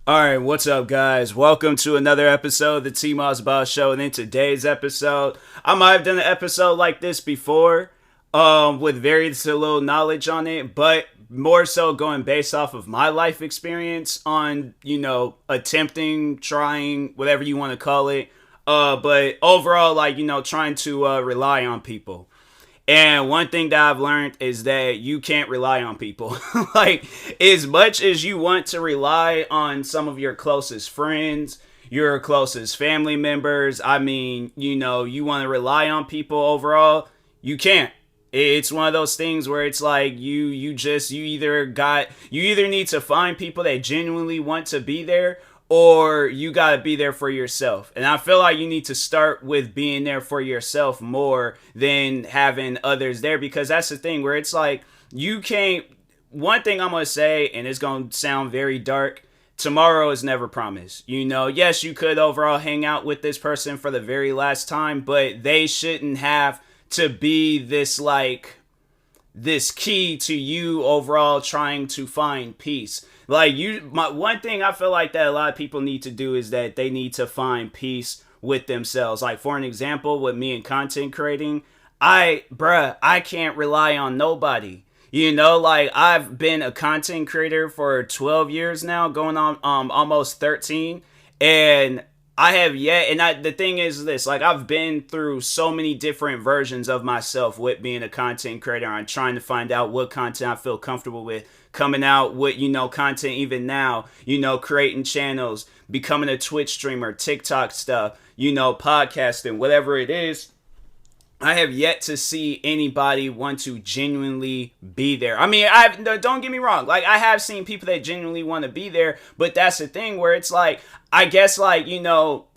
Alright, what's up, guys? Welcome to another episode of the TMossBoss Show. And in today's episode, I might have done an episode like this before, with very little knowledge on it, but more so going based off of my life experience on, attempting, trying, whatever you want to call it. But overall, trying to rely on people. And one thing that I've learned is that you can't rely on people. Like, as much as you want to rely on some of your closest friends, your closest family members, you want to rely on people overall, you can't. It's one of those things where it's like you either need to find people that genuinely want to be there, or you got to be there for yourself. And I feel like you need to start with being there for yourself more than having others there, because that's the thing where it's like you can't. One thing I'm going to say, and it's going to sound very dark, tomorrow is never promised. Yes, you could overall hang out with this person for the very last time, but they shouldn't have to be this key to you overall trying to find peace. One thing I feel like that a lot of people need to do is that they need to find peace with themselves. Like, for an example, with me and content creating, I can't rely on nobody. I've been a content creator for 12 years now, going on almost 13, and I have yet, and the thing is this, I've been through so many different versions of myself with being a content creator. I'm trying to find out what content I feel comfortable with, coming out with, content even now, creating channels, becoming a Twitch streamer, TikTok stuff, podcasting, whatever it is. I have yet to see anybody want to genuinely be there. Don't get me wrong. I have seen people that genuinely want to be there, but that's the thing where it's like, I guess,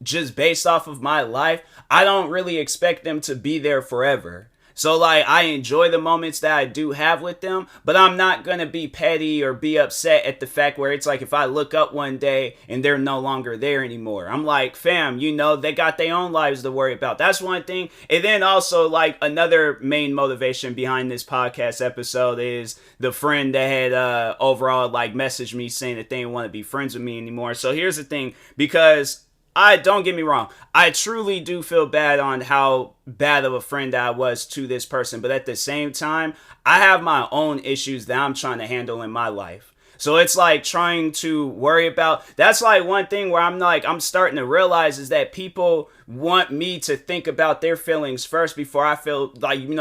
just based off of my life, I don't really expect them to be there forever. So, I enjoy the moments that I do have with them, but I'm not going to be petty or be upset at the fact where it's like, if I look up one day and they're no longer there anymore, I'm like, fam, they got their own lives to worry about. That's one thing. And then also, another main motivation behind this podcast episode is the friend that had overall, messaged me saying that they didn't want to be friends with me anymore. So here's the thing, because don't get me wrong, I truly do feel bad on how bad of a friend I was to this person. But at the same time, I have my own issues that I'm trying to handle in my life. So it's trying to worry about, that's one thing where I'm starting to realize is that people want me to think about their feelings first before I feel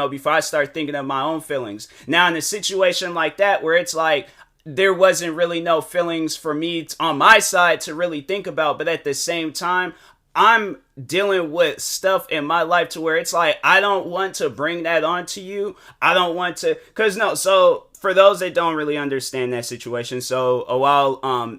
before I start thinking of my own feelings. Now, in a situation like that where it's there wasn't really no feelings for me on my side to really think about, but at the same time, I'm dealing with stuff in my life to where it's I don't want to bring that onto you. I don't want to, so for those that don't really understand that situation, so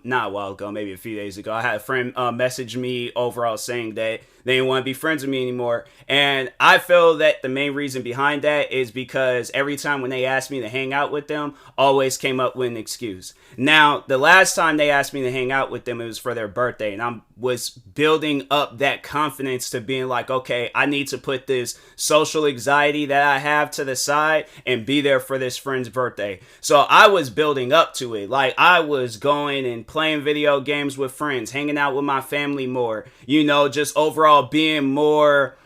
not a while ago, maybe a few days ago, I had a friend message me overall saying that they didn't want to be friends with me anymore. And I feel that the main reason behind that is because every time when they asked me to hang out with them, always came up with an excuse. Now, the last time they asked me to hang out with them, it was for their birthday. And I was building up that confidence to being okay, I need to put this social anxiety that I have to the side and be there for this friend's birthday. So I was building up to it. I was going and playing video games with friends, hanging out with my family more, just overall being more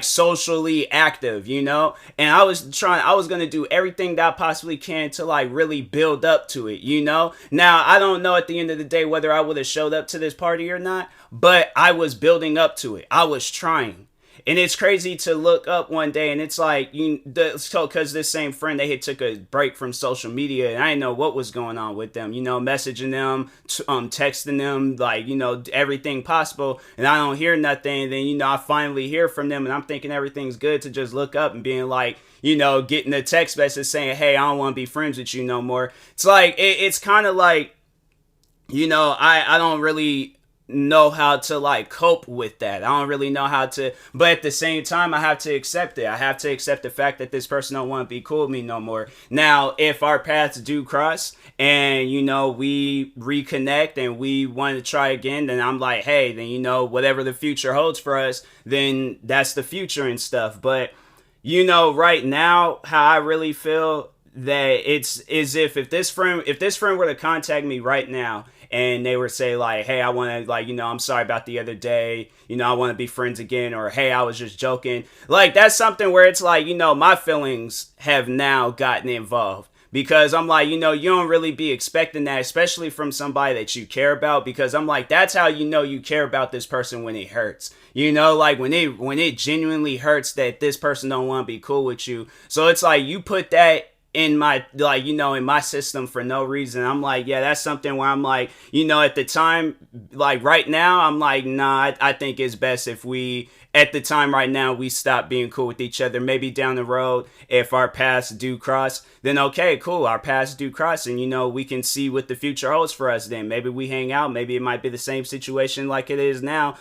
socially active, and I was going to do everything that I possibly can to really build up to it, Now, I don't know at the end of the day whether I would have showed up to this party or not, but I was building up to it. I was trying. And it's crazy to look up one day and it's because this same friend, they had took a break from social media and I didn't know what was going on with them, messaging them, texting them, everything possible. And I don't hear nothing. And then, I finally hear from them and I'm thinking everything's good to just look up and being getting a text message saying, hey, I don't want to be friends with you no more. It's it's kind of I don't really know how to cope with that. I don't really know how to, but at the same time, I have to accept it. I have to accept the fact that this person don't want to be cool with me no more. Now, if our paths do cross and, we reconnect and we want to try again, then I'm hey, then, whatever the future holds for us, then that's the future and stuff. But, right now, how I really feel, that it's as if this friend were to contact me right now and they were say like, hey, I want to, like, I'm sorry about the other day, I want to be friends again, or hey, I was just joking. Like, that's something where it's like, my feelings have now gotten involved. Because I'm like, you don't really be expecting that, especially from somebody that you care about. Because I'm like, that's how you care about this person, when it hurts. Like when it genuinely hurts that this person don't want to be cool with you. So it's like you put that in my, like, in my system for no reason. I'm like, yeah, that's something where I'm like, at the time, like right now, I'm like, nah, I think it's best if we, at the time right now, we stop being cool with each other. Maybe down the road, if our paths do cross, then okay, cool, our paths do cross, and we can see what the future holds for us. Then maybe we hang out, maybe it might be the same situation like it is now.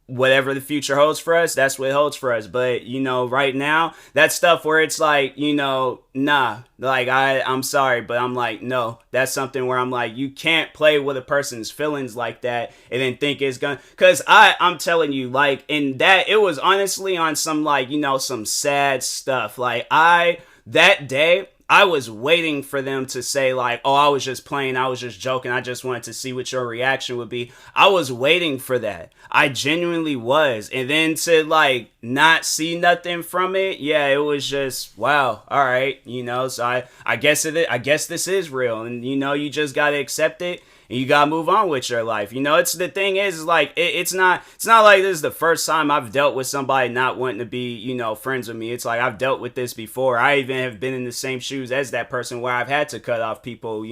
Whatever the future holds for us, that's what it holds for us. But right now, that stuff where it's like, nah, like I'm sorry, but I'm like, no, that's something where I'm like, you can't play with a person's feelings like that and then think it's gonna, because I'm telling you, like, in that, it was honestly on some, like, some sad stuff. Like, that day, I was waiting for them to say like, oh, I was just playing, I was just joking, I just wanted to see what your reaction would be. I was waiting for that. I genuinely was. And then to like not see nothing from it, yeah, it was just, wow, all right, so I guess this is real. And you just gotta accept it. And you gotta move on with your life. It's the thing is like it's not like this is the first time I've dealt with somebody not wanting to be, friends with me. It's like I've dealt with this before. I even have been in the same shoes as that person where I've had to cut off people,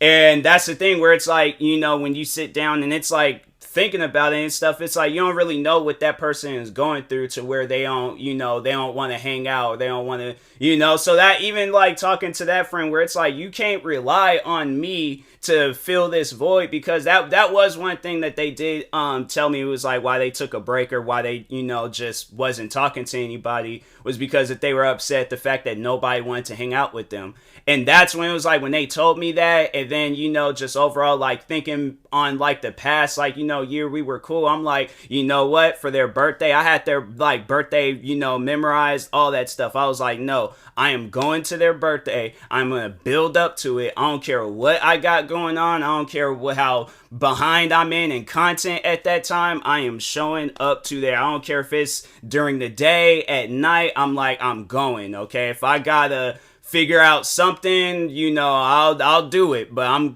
And that's the thing where it's like, when you sit down and it's like thinking about it and stuff, it's like you don't really know what that person is going through to where they don't, they don't want to hang out, or they don't want to, so that even like talking to that friend where it's like you can't rely on me to fill this void, because that was one thing that they did tell me. It was like why they took a break, or why they just wasn't talking to anybody, was because that they were upset the fact that nobody wanted to hang out with them. And that's when it was like when they told me that, and then just overall like thinking on like the past like year we were cool, I'm like, what, for their birthday, I had their like birthday memorized, all that stuff. I was like, no, I am going to their birthday, I'm gonna build up to it. I don't care what I got going on, I don't care how behind I'm in content at that time, I am showing up to there. I don't care if it's during the day, at night, I'm like, I'm going, okay? If I gotta figure out something, I'll do it, but I'm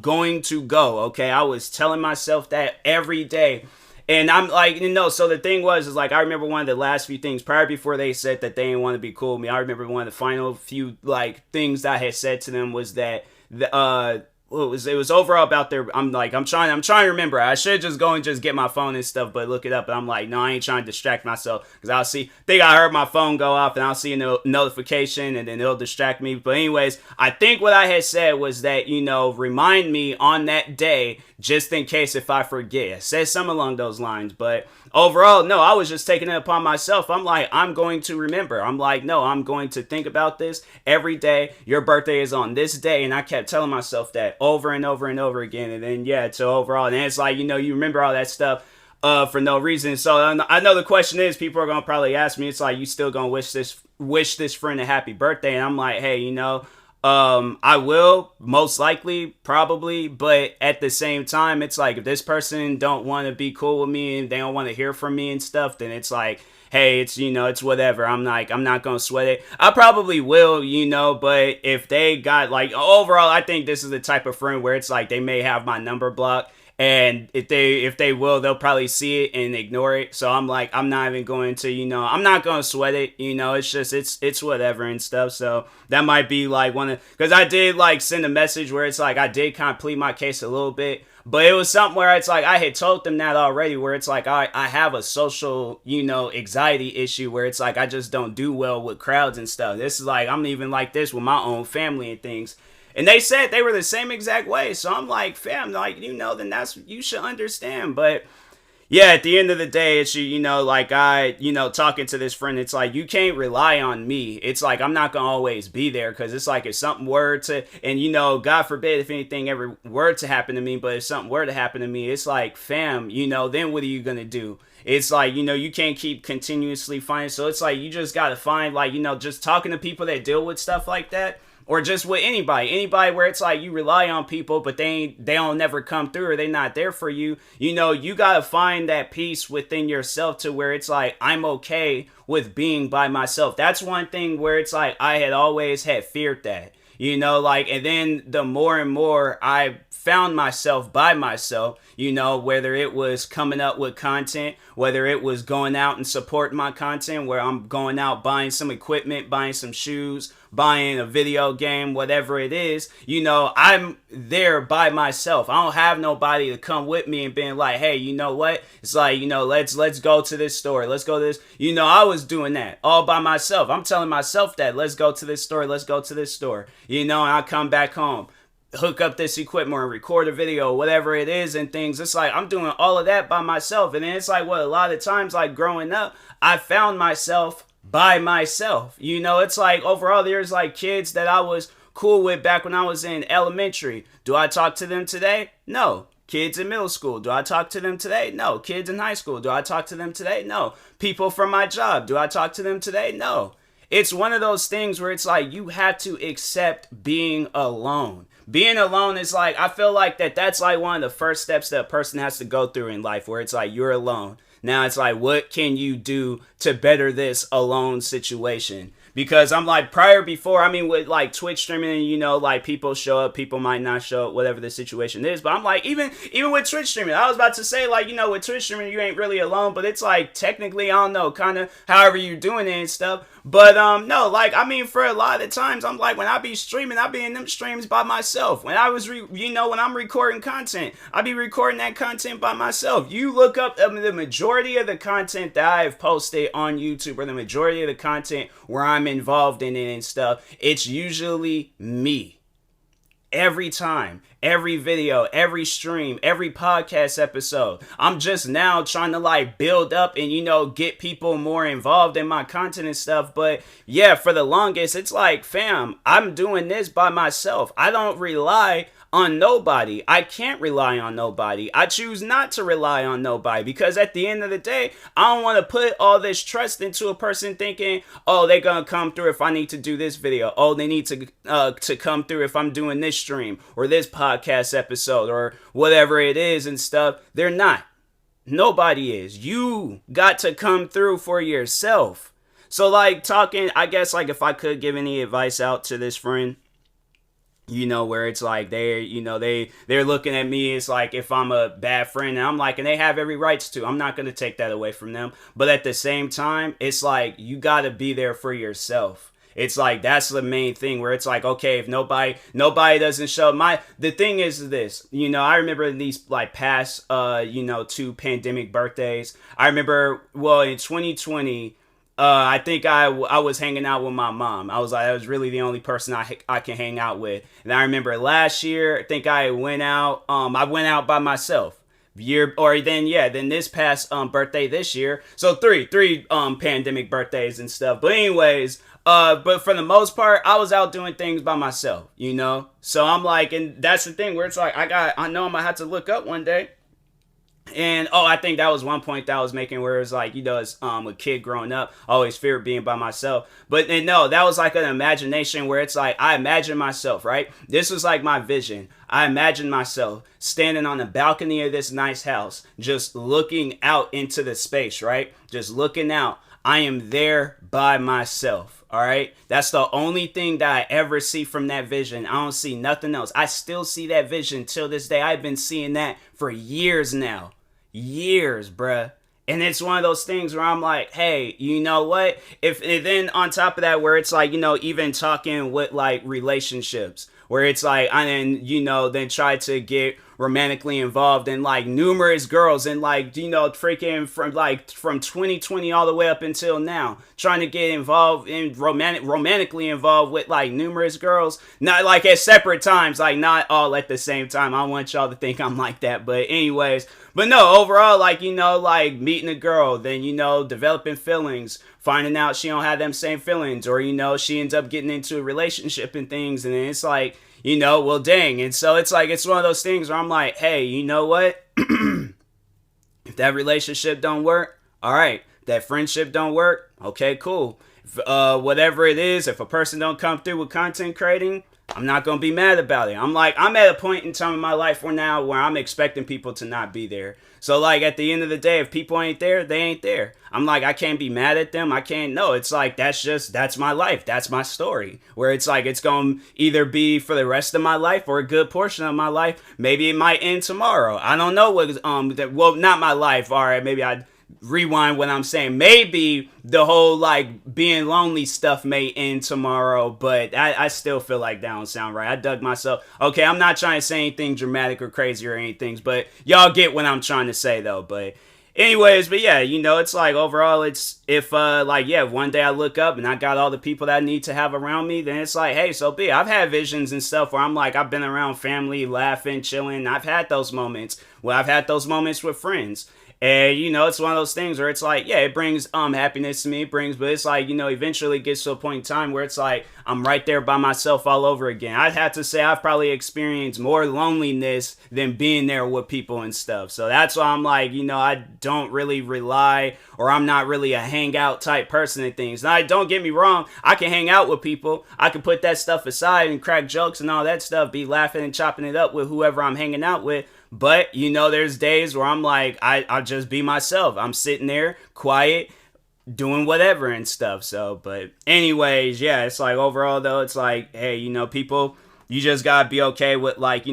going to go, okay? I was telling myself that every day. And I'm like, so the thing is like, I remember one of the last few things prior before they said that they didn't want to be cool with me. I remember one of the final few like things that I had said to them was that it was overall about their, I'm trying to remember. I should just go and just get my phone and stuff, but look it up. And I'm like, no, I ain't trying to distract myself, because I heard my phone go off and I'll see a notification and then it'll distract me. But anyways, I think what I had said was that, remind me on that day, just in case if I forget. I said something along those lines, but overall, no, I was just taking it upon myself. I'm like, I'm going to remember. I'm like, no, I'm going to think about this every day. Your birthday is on this day. And I kept telling myself that over and over and over again. And then, yeah, so overall, and it's like, you remember all that stuff for no reason. So I know the question is, people are going to probably ask me, it's like, you still going to wish this friend a happy birthday? And I'm like, hey, I will, most likely, probably, but at the same time, it's like, if this person don't want to be cool with me and they don't want to hear from me and stuff, then it's like, hey, it's, it's whatever. I'm not going to sweat it. I probably will, but if they got like, overall, I think this is the type of friend where it's like, they may have my number blocked. And if they will, they'll probably see it and ignore it. So I'm like, I'm not even going to, I'm not going to sweat it. It's just, it's whatever and stuff. So that might be like because I did like send a message where it's like, I did kind of plead my case a little bit. But it was something where it's like, I had told them that already, where it's like, I have a social, anxiety issue where it's like, I just don't do well with crowds and stuff. This is like, I'm even like this with my own family and things. And they said they were the same exact way. So I'm like, fam, like, then you should understand. But yeah, at the end of the day, it's, like talking to this friend, it's like, you can't rely on me. It's like, I'm not going to always be there, because it's like, if something were to, and God forbid if anything ever were to happen to me, but if something were to happen to me, it's like, fam, then what are you going to do? It's like, you can't keep continuously finding. So it's like, you just got to find, like, just talking to people that deal with stuff like that. Or just with anybody where it's like you rely on people, but they don't never come through, or they're not there for you. You gotta find that peace within yourself to where it's like, I'm okay with being by myself. That's one thing where it's like, I had always had feared that, and then the more and more I found myself by myself, whether it was coming up with content, whether it was going out and supporting my content, where I'm going out buying some equipment, buying some shoes, buying a video game, whatever it is, I'm there by myself. I don't have nobody to come with me and being like, hey, you know what? It's like, let's go to this store. Let's go to this. I was doing that all by myself. I'm telling myself that, let's go to this store. Let's go to this store. And I come back home, hook up this equipment or record a video, whatever it is, and things. It's like, I'm doing all of that by myself. And then it's like, a lot of times, like growing up, I found myself by myself. It's like, overall, there's like kids that I was cool with back when I was in elementary. Do I talk to them today? No. Kids in middle school, do I talk to them today? No. Kids in high school, do I talk to them today? No. People from my job, do I talk to them today? No. It's one of those things where it's like, you have to accept being alone. Being alone is like, I feel like that's like one of the first steps that a person has to go through in life, where it's like, you're alone. Now it's like, what can you do to better this alone situation? Because I'm like, with like Twitch streaming, like people show up, people might not show up, whatever the situation is. But I'm like, even with Twitch streaming, I was about to say, like, with Twitch streaming, you ain't really alone. But it's like, technically, I don't know, kind of however you're doing it and stuff. But no, like, for a lot of times, I'm like, when I be streaming, I be in them streams by myself. When I was, when I'm recording content, I be recording that content by myself. You look up the majority of the content that I have posted on YouTube, or the majority of the content where I'm involved in it and stuff, it's usually me. Every time, every video, every stream, every podcast episode, I'm just now trying to like build up and, get people more involved in my content and stuff. But yeah, for the longest, it's like, fam, I'm doing this by myself. I don't rely on nobody. I can't rely on nobody. I choose not to rely on nobody, because at the end of the day, I don't want to put all this trust into a person thinking, oh, they're gonna come through if I need to do this video. Oh, they need to come through if I'm doing this stream or this podcast episode or whatever it is and stuff. They're not. Nobody is. You got to come through for yourself. So like, talking, I guess, like, if I could give any advice out to this friend, where it's like they're looking at me, it's like, if I'm a bad friend, and I'm like, and they have every rights to, I'm not going to take that away from them. But at the same time, it's like, you got to be there for yourself. It's like, that's the main thing, where it's like, okay, if nobody doesn't show the thing is this, I remember these like past, 2 pandemic birthdays. I remember, in 2020, I think I was hanging out with my mom. I was like, that was really the only person I can hang out with. And I remember last year, I think I went out by myself. Then this past birthday this year. So three pandemic birthdays and stuff. But anyways, but for the most part, I was out doing things by myself, So I'm like, and that's the thing where it's like, I know I'm gonna have to look up one day. And I think that was one point that I was making, where it was like, as a kid growing up, I always feared being by myself. But no, that was like an imagination, where it's like, I imagine myself, right? This was like my vision. I imagined myself standing on the balcony of this nice house, just looking out into the space, right? Just looking out. I am there by myself. All right. That's the only thing that I ever see from that vision. I don't see nothing else. I still see that vision till this day. I've been seeing that for years now. Years, bruh. And it's one of those things where I'm like, hey, you know what? And then on top of that, where it's like, even talking with like relationships, where it's like, and then try to get romantically involved in like numerous girls, and like, freaking from 2020 all the way up until now, trying to get involved in romantically involved with like numerous girls, not like at separate times, like not all at the same time. I don't want y'all to think I'm like that, but anyways. But no, overall, like, like meeting a girl, then, developing feelings, finding out she don't have them same feelings, or, she ends up getting into a relationship and things, and then it's like, well, dang. And so it's like, it's one of those things where I'm like, hey, you know what? If that relationship don't work, all right. That friendship don't work, okay, cool. Whatever it is, if a person don't come through with content creating, I'm not going to be mad about it. I'm at a point in time in my life where I'm expecting people to not be there. So like at the end of the day, if people ain't there, they ain't there. I'm like, I can't be mad at them. I can't, no, it's like, that's my life. That's my story, where it's like, it's going to either be for the rest of my life or a good portion of my life. Maybe it might end tomorrow. I don't know well, not my life. All right. Maybe I rewind what I'm saying. Maybe the whole like being lonely stuff may end tomorrow, but I still feel like that don't sound right. I dug myself. Okay, I'm not trying to say anything dramatic or crazy or anything, but y'all get what I'm trying to say though. But anyways, but yeah, it's like overall, it's if one day I look up and I got all the people that I need to have around me, then it's like, hey, so be it. I've had visions and stuff where I'm like, I've been around family, laughing, chilling. I've had those moments. Well, I've had those moments with friends. And, it's one of those things where it's like, yeah, it brings happiness to me. But it's like, eventually it gets to a point in time where it's like, I'm right there by myself all over again. I'd have to say I've probably experienced more loneliness than being there with people and stuff. So that's why I'm like, I don't really rely, or I'm not really a hangout type person and things. Now, don't get me wrong. I can hang out with people. I can put that stuff aside and crack jokes and all that stuff, be laughing and chopping it up with whoever I'm hanging out with. But, there's days where I'm like, I'll just be myself. I'm sitting there, quiet, doing whatever and stuff. So, but anyways, yeah, it's like overall, though, it's like, hey, people, you just gotta be okay with, like,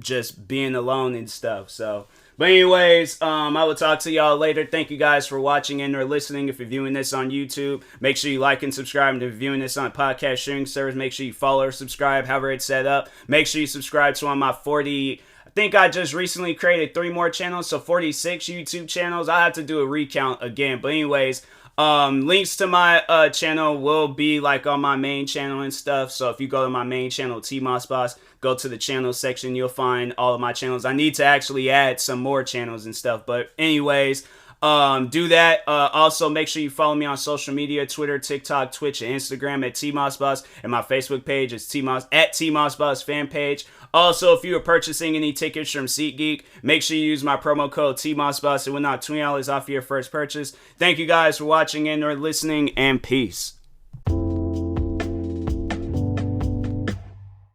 just being alone and stuff. So, but anyways, I will talk to y'all later. Thank you guys for watching and or listening. If you're viewing this on YouTube, make sure you like and subscribe. And if you're viewing this on podcast sharing service, make sure you follow or subscribe, however it's set up. Make sure you subscribe to one of my 40... I think I just recently created 3 more channels, so 46 YouTube channels. I have to do a recount again. But anyways, links to my channel will be like on my main channel and stuff. So if you go to my main channel, TMossBoss, go to the channel section, you'll find all of my channels. I need to actually add some more channels and stuff. But anyways, do that. Also, make sure you follow me on social media, Twitter, TikTok, Twitch, and Instagram at TMossBoss. And my Facebook page is TMossBoss fan page. Also, if you are purchasing any tickets from SeatGeek, make sure you use my promo code TMossBoss. It will knock $20 off your first purchase. Thank you guys for watching and or listening, and peace.